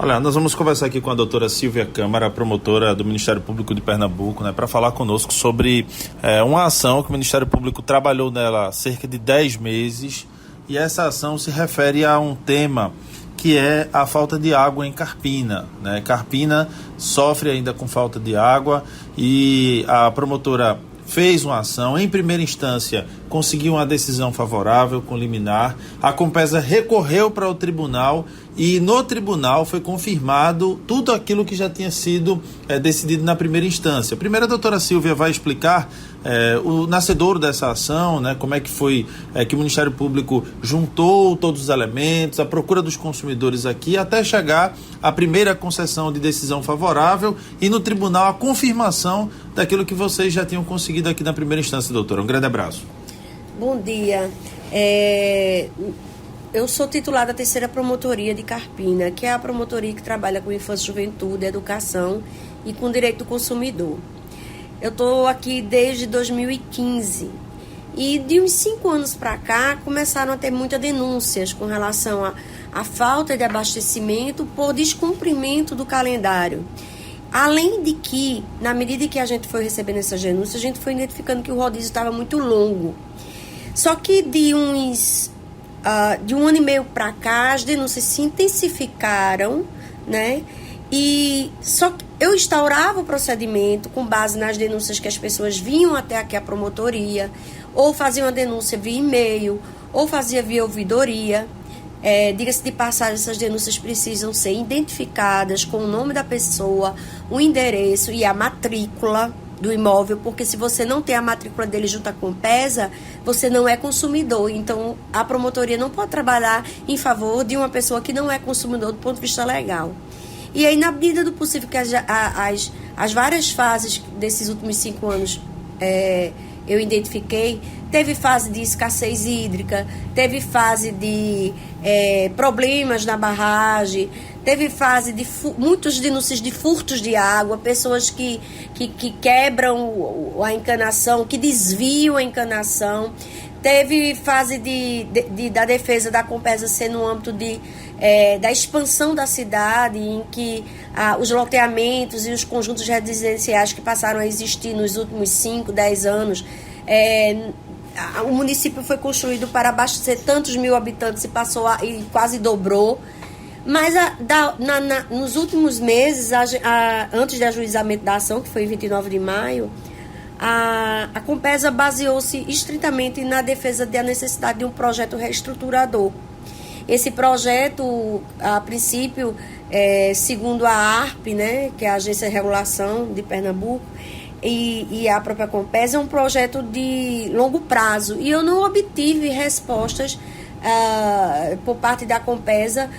Olha, nós vamos conversar aqui com a doutora Silvia Câmara, promotora do Ministério Público de Pernambuco, para falar conosco sobre uma ação que o Ministério Público trabalhou nela há cerca de 10 meses, e essa ação se refere a um tema que é a falta de água em Carpina. Carpina sofre ainda com falta de água e a promotora fez uma ação, em primeira instância conseguiu uma decisão favorável com liminar, a Compesa recorreu para o tribunal e no tribunal foi confirmado tudo aquilo que já tinha sido decidido na primeira instância. Primeiro a doutora Silvia vai explicar o nascedouro dessa ação, como é que foi que o Ministério Público juntou todos os elementos, a procura dos consumidores aqui, até chegar à primeira concessão de decisão favorável e no tribunal a confirmação daquilo que vocês já tinham conseguido aqui na primeira instância, doutora. Um grande abraço. Bom dia. Eu sou titular da terceira promotoria de Carpina, que é a promotoria que trabalha com infância, juventude, educação e com direito do consumidor. Eu estou aqui desde 2015 e de uns 5 anos para cá começaram a ter muitas denúncias com relação à falta de abastecimento por descumprimento do calendário. Além de que, na medida que a gente foi recebendo essas denúncias, a gente foi identificando que o rodízio estava muito longo. Só que de um ano e meio para cá, as denúncias se intensificaram, E só que eu instaurava o procedimento com base nas denúncias que as pessoas vinham até aqui à promotoria, ou faziam a denúncia via e-mail, ou fazia via ouvidoria. Diga-se de passagem, essas denúncias precisam ser identificadas com o nome da pessoa, o endereço e a matrícula do imóvel, porque se você não tem a matrícula dele junto à Compesa, você não é consumidor. Então, a promotoria não pode trabalhar em favor de uma pessoa que não é consumidor do ponto de vista legal. E aí, na medida do possível, que as várias fases desses últimos 5 anos eu identifiquei, teve fase de escassez hídrica, teve fase de problemas na barragem, teve fase de muitos denúncias de furtos de água, pessoas que quebram a encanação, que desviam a encanação. Teve fase da defesa da Compesa ser no âmbito da expansão da cidade, em que os loteamentos e os conjuntos residenciais que passaram a existir nos últimos 5, 10 anos, o município foi construído para abastecer tantos mil habitantes e quase dobrou. Mas nos últimos meses, antes do ajuizamento da ação, que foi em 29 de maio, a Compesa baseou-se estritamente na defesa da necessidade de um projeto reestruturador. Esse projeto, a princípio, segundo a ARP, que é a Agência de Regulação de Pernambuco, e a própria Compesa, é um projeto de longo prazo. E eu não obtive respostas por parte da Compesa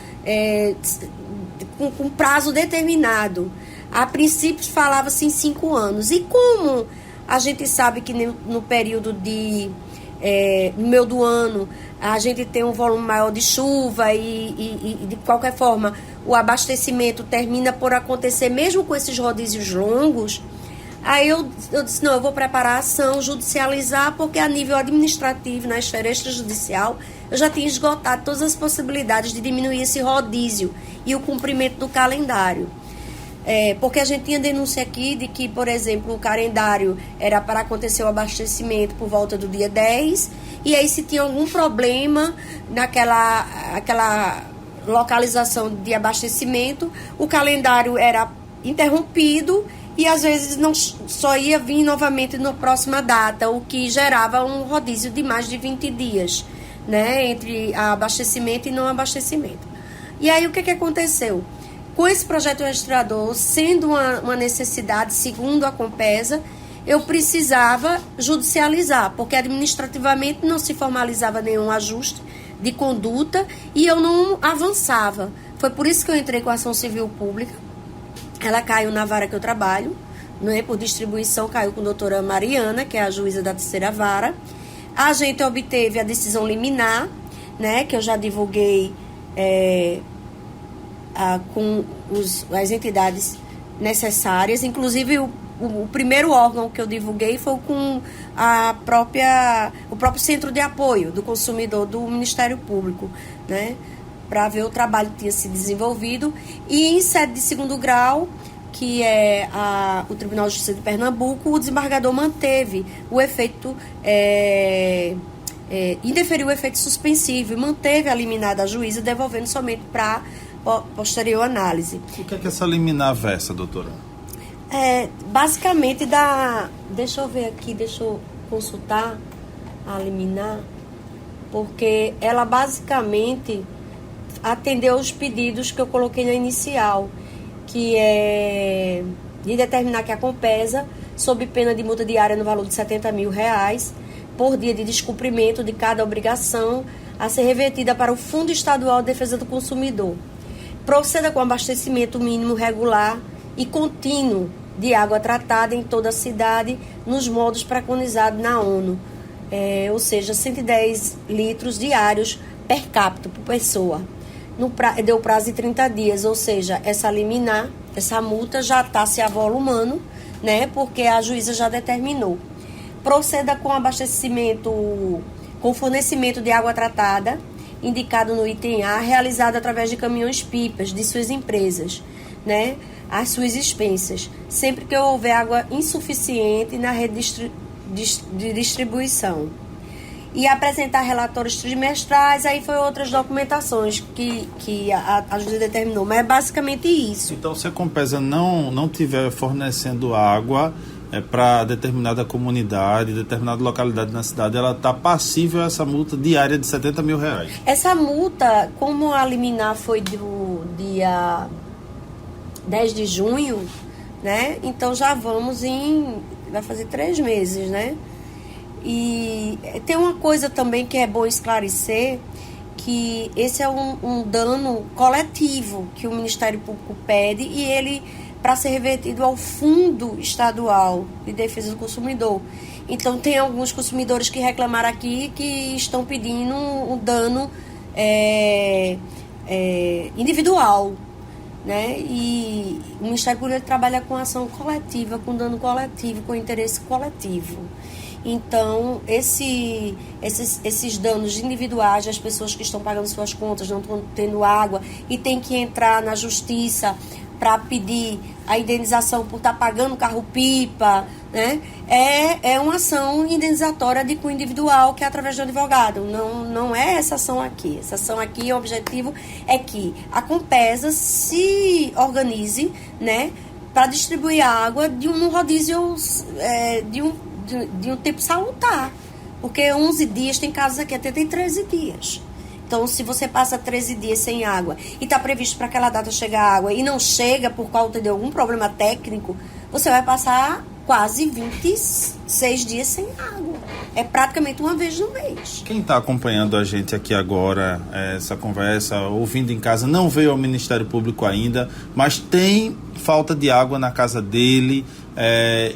com prazo determinado. A princípio falava-se em 5 anos. E como a gente sabe que no período no meio do ano a gente tem um volume maior de chuva e de qualquer forma o abastecimento termina por acontecer mesmo com esses rodízios longos, aí eu disse, não, eu vou preparar a ação, judicializar, porque a nível administrativo, na esfera extrajudicial, eu já tinha esgotado todas as possibilidades de diminuir esse rodízio e o cumprimento do calendário. Porque a gente tinha denúncia aqui de que, por exemplo, o calendário era para acontecer o abastecimento por volta do dia 10, e aí se tinha algum problema naquela localização de abastecimento, o calendário era interrompido e às vezes não só ia vir novamente na próxima data, o que gerava um rodízio de mais de 20 dias, entre abastecimento e não abastecimento. E aí o que aconteceu? Com esse projeto registrador, sendo uma necessidade, segundo a Compesa, eu precisava judicializar, porque administrativamente não se formalizava nenhum ajuste de conduta e eu não avançava. Foi por isso que eu entrei com a ação civil pública. Ela caiu na vara que eu trabalho, por distribuição, caiu com a doutora Mariana, que é a juíza da terceira vara. A gente obteve a decisão liminar, que eu já divulguei com as entidades necessárias, inclusive o primeiro órgão que eu divulguei foi com o próprio Centro de Apoio do Consumidor do Ministério Público, para ver o trabalho que tinha se desenvolvido. E em sede de segundo grau, que é o Tribunal de Justiça de Pernambuco, o desembargador manteve o efeito, indeferiu o efeito suspensivo e manteve a liminar da juíza, devolvendo somente para posterior análise. O que é que essa liminar versa, doutora? Basicamente deixa eu ver aqui, deixa eu consultar a liminar, porque ela basicamente atendeu os pedidos que eu coloquei na inicial, que é de determinar que a Compesa, sob pena de multa diária no valor de R$70 mil por dia de descumprimento de cada obrigação a ser revertida para o Fundo Estadual de Defesa do Consumidor, proceda com abastecimento mínimo regular e contínuo de água tratada em toda a cidade nos modos preconizados na ONU, ou seja, 110 litros diários per capita por pessoa. Deu prazo de 30 dias, ou seja, essa liminar, essa multa já está se avolumando, né, porque a juíza já determinou. Proceda com abastecimento, com fornecimento de água tratada, indicado no item A, realizado através de caminhões-pipas de suas empresas, né, às suas expensas, sempre que houver água insuficiente na rede de distribuição. E apresentar relatórios trimestrais, aí foi outras documentações que a juíza determinou, mas é basicamente isso. Então, se a Compesa não estiver fornecendo água para determinada comunidade, determinada localidade na cidade, ela está passível a essa multa diária de R$70 mil. Essa multa, como a liminar foi do dia 10 de junho, né? Então já vai fazer 3 meses, né? E tem uma coisa também que é bom esclarecer, que esse é um dano coletivo que o Ministério Público pede e ele para ser revertido ao Fundo Estadual de Defesa do Consumidor. Então tem alguns consumidores que reclamaram aqui que estão pedindo um dano individual, né? E o Ministério Público trabalha com ação coletiva, com dano coletivo, com interesse coletivo. Então, esses danos individuais, as pessoas que estão pagando suas contas, não estão tendo água e tem que entrar na justiça para pedir a indenização por estar pagando carro-pipa, né? É uma ação indenizatória de cunho individual que é através do advogado. Não é essa ação aqui. Essa ação aqui, o objetivo é que a Compesa se organize, né, para distribuir água num rodízio de um tempo salutar, porque 11 dias, tem casos aqui até tem 13 dias. Então, se você passa 13 dias sem água e está previsto para aquela data chegar água e não chega por causa de algum problema técnico, você vai passar quase 26 dias sem água. É praticamente uma vez no mês. Quem está acompanhando a gente aqui agora, essa conversa, ouvindo em casa, não veio ao Ministério Público ainda, mas tem falta de água na casa dele,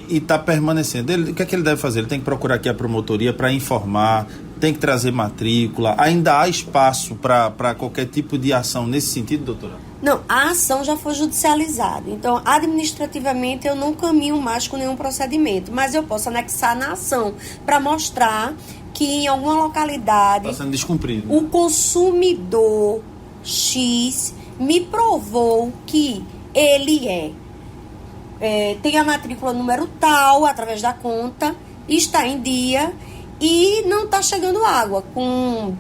e está permanecendo. O que é que ele deve fazer? Ele tem que procurar aqui a promotoria para informar, tem que trazer matrícula. Ainda há espaço para qualquer tipo de ação nesse sentido, doutora? Não, a ação já foi judicializada. Então, administrativamente, eu não caminho mais com nenhum procedimento, mas eu posso anexar na ação para mostrar que em alguma localidade está sendo descumprido. O consumidor X me provou que ele tem a matrícula número tal, através da conta, está em dia e não está chegando água, com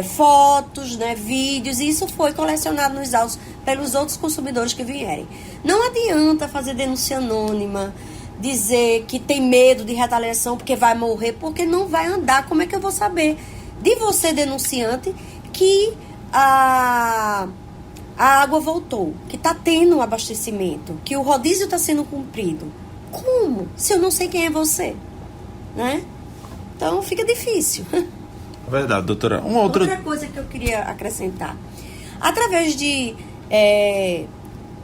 fotos, né, vídeos, e isso foi colecionado nos autos pelos outros consumidores que vierem. Não adianta fazer denúncia anônima, dizer que tem medo de retaliação porque vai morrer, porque não vai andar. Como é que eu vou saber de você, denunciante, que a água voltou, que está tendo abastecimento, que o rodízio está sendo cumprido? Como? Se eu não sei quem é você, né? Então fica difícil. Verdade, doutora. Outra coisa que eu queria acrescentar. Através de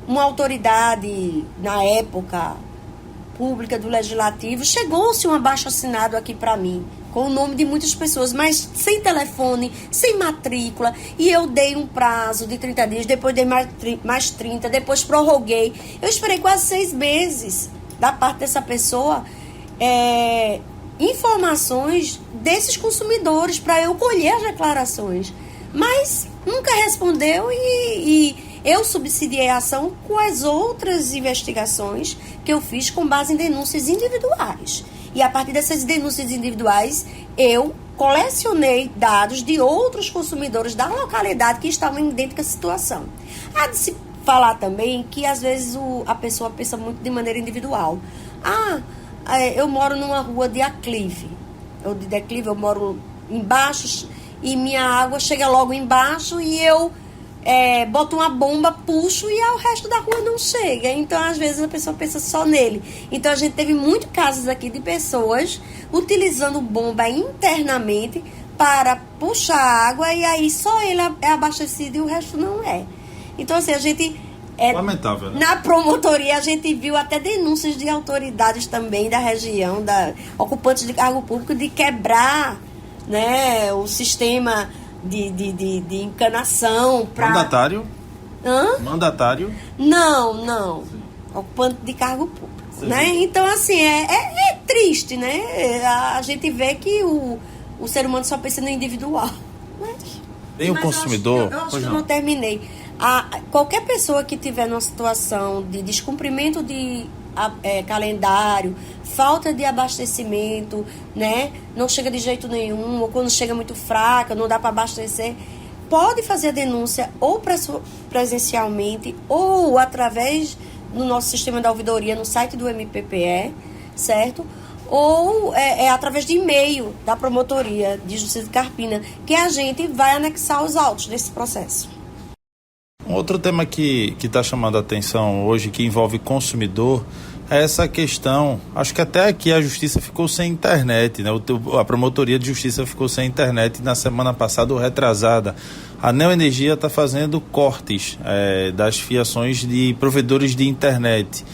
uma autoridade, na época, pública do Legislativo, chegou-se um abaixo-assinado aqui para mim, com o nome de muitas pessoas, mas sem telefone, sem matrícula, e eu dei um prazo de 30 dias, depois dei mais 30, depois prorroguei. Eu esperei quase 6 meses da parte dessa pessoa, informações desses consumidores para eu colher as declarações. mas nunca respondeu e eu subsidiei a ação com as outras investigações que eu fiz com base em denúncias individuais. E a partir dessas denúncias individuais, eu colecionei dados de outros consumidores da localidade que estavam em idêntica situação. Há de se falar também que às vezes a pessoa pensa muito de maneira individual. Eu moro numa rua de aclive, ou de declive, eu moro embaixo e minha água chega logo embaixo e eu boto uma bomba, puxo e o resto da rua não chega. Então, às vezes, a pessoa pensa só nele. Então, a gente teve muitos casos aqui de pessoas utilizando bomba internamente para puxar água e aí só ele é abastecido e o resto não é. Então, assim, a gente... lamentável, né? Na promotoria, a gente viu até denúncias de autoridades também da região, ocupantes de cargo público, de quebrar, né, o sistema de encanação para... Mandatário? Mandatário? Não. Ocupante de cargo público, né? Então, assim, é triste, né? A gente vê que o ser humano só pensa no individual. Tem o consumidor? Eu acho que eu não terminei. Qualquer pessoa que tiver numa situação de descumprimento de calendário, falta de abastecimento, né? Não chega de jeito nenhum, ou quando chega muito fraca, não dá para abastecer, pode fazer a denúncia ou presencialmente ou através do nosso sistema da ouvidoria no site do MPPE, certo? Ou através de e-mail da Promotoria de Justiça de Carpina, que a gente vai anexar os autos desse processo. Um outro tema que está chamando a atenção hoje, que envolve consumidor, é essa questão. Acho que até aqui a Justiça ficou sem internet, né? A Promotoria de Justiça ficou sem internet na semana passada ou retrasada. A Neoenergia está fazendo cortes das fiações de provedores de internet.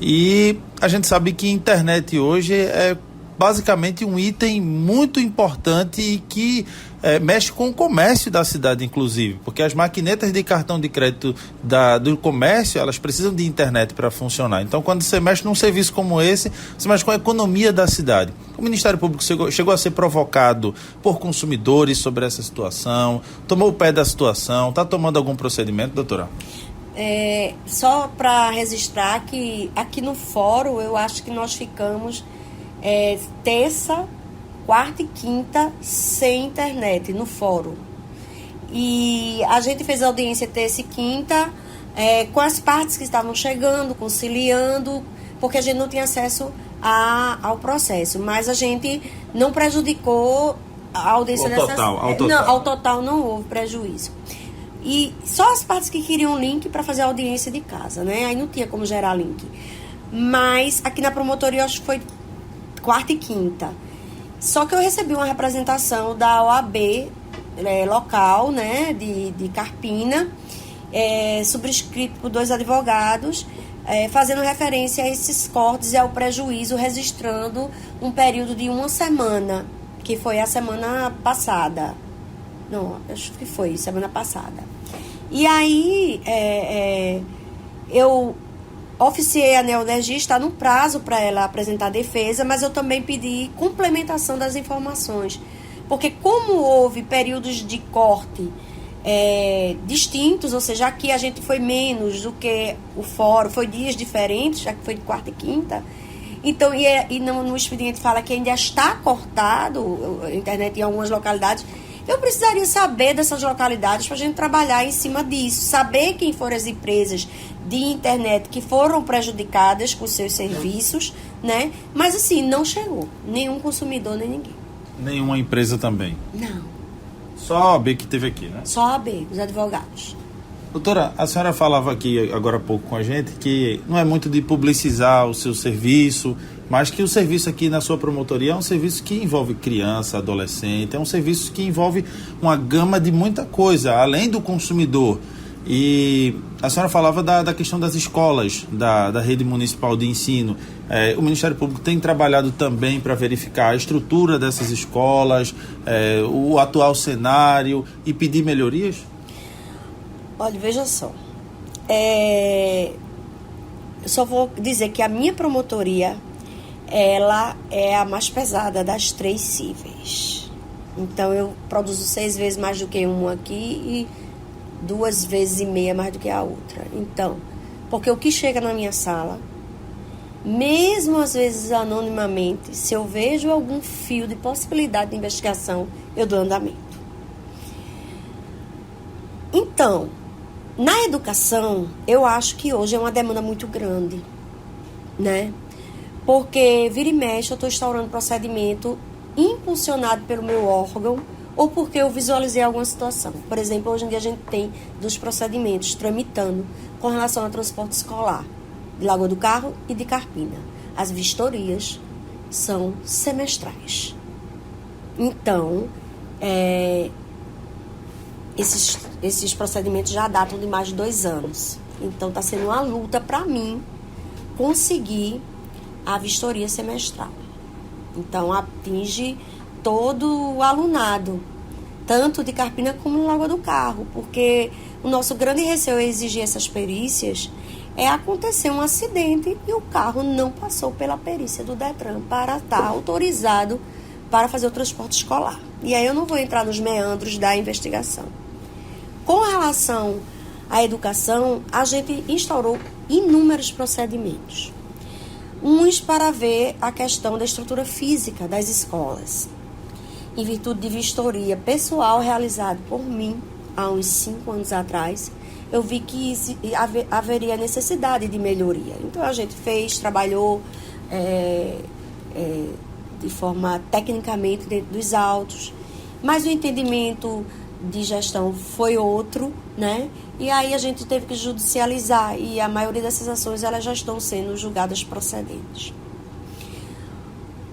E a gente sabe que internet hoje é basicamente um item muito importante e que mexe com o comércio da cidade, inclusive, porque as maquinetas de cartão de crédito do comércio, elas precisam de internet para funcionar. Então, quando você mexe num serviço como esse, você mexe com a economia da cidade. O Ministério Público chegou a ser provocado por consumidores sobre essa situação, tomou o pé da situação, está tomando algum procedimento, doutora? Só para registrar que aqui no fórum, eu acho que nós ficamos terça, quarta e quinta sem internet no fórum. E a gente fez a audiência terça e quinta com as partes que estavam chegando, conciliando, porque a gente não tinha acesso ao processo. Mas a gente não prejudicou a audiência ao total não houve prejuízo. E só as partes que queriam link para fazer a audiência de casa, né? Aí não tinha como gerar link. Mas aqui na promotoria, acho que foi quarta e quinta. Só que eu recebi uma representação da OAB local, né, de Carpina, subscrito por 2 advogados, fazendo referência a esses cortes e ao prejuízo, registrando um período de 1 semana, que foi a semana passada. Não, acho que foi semana passada. E aí, eu oficiei a Neoenergia, está no prazo para ela apresentar a defesa, mas eu também pedi complementação das informações. Porque como houve períodos de corte distintos, ou seja, aqui a gente foi menos do que o fórum, foi dias diferentes, já que foi de quarta e quinta. Então, e no expediente fala que ainda está cortado a internet em algumas localidades. Eu precisaria saber dessas localidades para a gente trabalhar em cima disso, saber quem foram as empresas de internet que foram prejudicadas com seus serviços, né? Mas assim, não chegou nenhum consumidor, nem ninguém. Nenhuma empresa também? Não. Só a OAB que teve aqui, né? Só a OAB, os advogados. Doutora, a senhora falava aqui agora há pouco com a gente que não é muito de publicizar o seu serviço, mas que o serviço aqui na sua promotoria é um serviço que envolve criança, adolescente, é um serviço que envolve uma gama de muita coisa, além do consumidor. E a senhora falava da questão das escolas, da rede municipal de ensino. O Ministério Público tem trabalhado também para verificar a estrutura dessas escolas, o atual cenário e pedir melhorias? Olha, veja só. Eu só vou dizer que a minha promotoria, ela é a mais pesada das 3 cíveis. Então, eu produzo 6 vezes mais do que uma aqui e 2 vezes e meia mais do que a outra. Então, porque o que chega na minha sala, mesmo às vezes anonimamente, se eu vejo algum fio de possibilidade de investigação, eu dou andamento. Então, na educação, eu acho que hoje é uma demanda muito grande, né? Porque vira e mexe eu estou instaurando procedimento impulsionado pelo meu órgão ou porque eu visualizei alguma situação. Por exemplo, hoje em dia a gente tem 2 procedimentos tramitando com relação ao transporte escolar de Lagoa do Carro e de Carpina. As vistorias são semestrais. Então, esses procedimentos já datam de mais de 2 anos. Então, está sendo uma luta para mim conseguir a vistoria semestral. Então, atinge todo o alunado, tanto de Carpina como de Lagoa do Carro, porque o nosso grande receio é exigir essas perícias, é acontecer um acidente e o carro não passou pela perícia do Detran para estar autorizado para fazer o transporte escolar. E aí eu não vou entrar nos meandros da investigação. Com relação à educação, a gente instaurou inúmeros procedimentos. Uns para ver a questão da estrutura física das escolas. Em virtude de vistoria pessoal realizada por mim há uns 5 anos atrás, eu vi que haveria necessidade de melhoria. Então a gente trabalhou de forma tecnicamente dentro dos autos, mas o entendimento de gestão foi outro, né? E aí a gente teve que judicializar e a maioria dessas ações elas já estão sendo julgadas procedentes.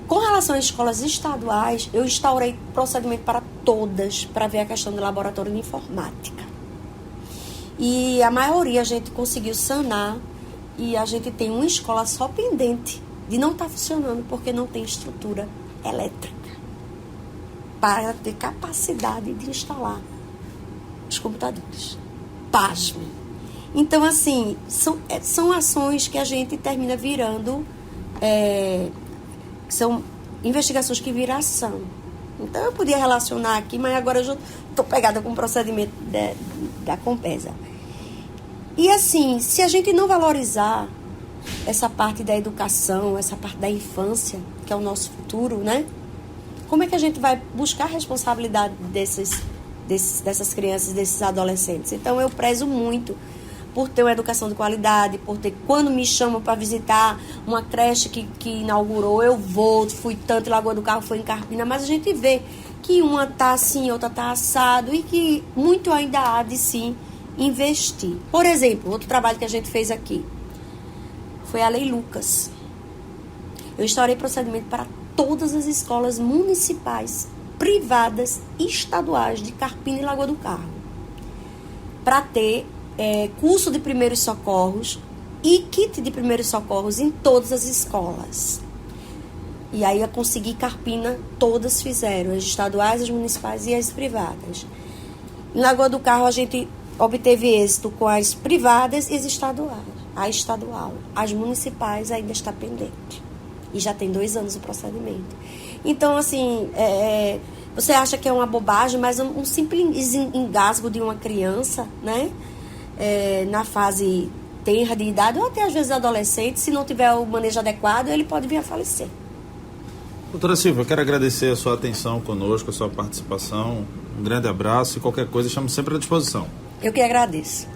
Com relação às escolas estaduais, eu instaurei procedimento para todas para ver a questão do laboratório de informática. E a maioria a gente conseguiu sanar e a gente tem uma escola só pendente de não estar funcionando porque não tem estrutura elétrica para ter capacidade de instalar os computadores. Pasme. Então, assim, são ações que a gente termina virando, são investigações que viram ação. Então, eu podia relacionar aqui, mas agora eu já estou pegada com o procedimento da Compesa. E, assim, se a gente não valorizar essa parte da educação, essa parte da infância, que é o nosso futuro, né? Como é que a gente vai buscar a responsabilidade dessas crianças, desses adolescentes? Então, eu prezo muito por ter uma educação de qualidade, por ter, quando me chamam para visitar uma creche que inaugurou, eu fui tanto em Lagoa do Carro, fui em Carpina, mas a gente vê que uma está assim, outra está assado e que muito ainda há de sim investir. Por exemplo, outro trabalho que a gente fez aqui foi a Lei Lucas. Eu instaurei procedimento para todas as escolas municipais, privadas e estaduais de Carpina e Lagoa do Carro, para ter curso de primeiros socorros e kit de primeiros socorros em todas as escolas. E aí eu consegui Carpina, todas fizeram, as estaduais, as municipais e as privadas. Em Lagoa do Carro a gente obteve êxito com as privadas e as estaduais. A estadual, as municipais ainda está pendente. E já tem 2 anos o procedimento. Então, assim, você acha que é uma bobagem, mas um simples engasgo de uma criança, né? Na fase tenra de idade, ou até às vezes adolescente, se não tiver o manejo adequado, ele pode vir a falecer. Doutora Silvia, eu quero agradecer a sua atenção conosco, a sua participação. Um grande abraço e qualquer coisa, estamos sempre à disposição. Eu que agradeço.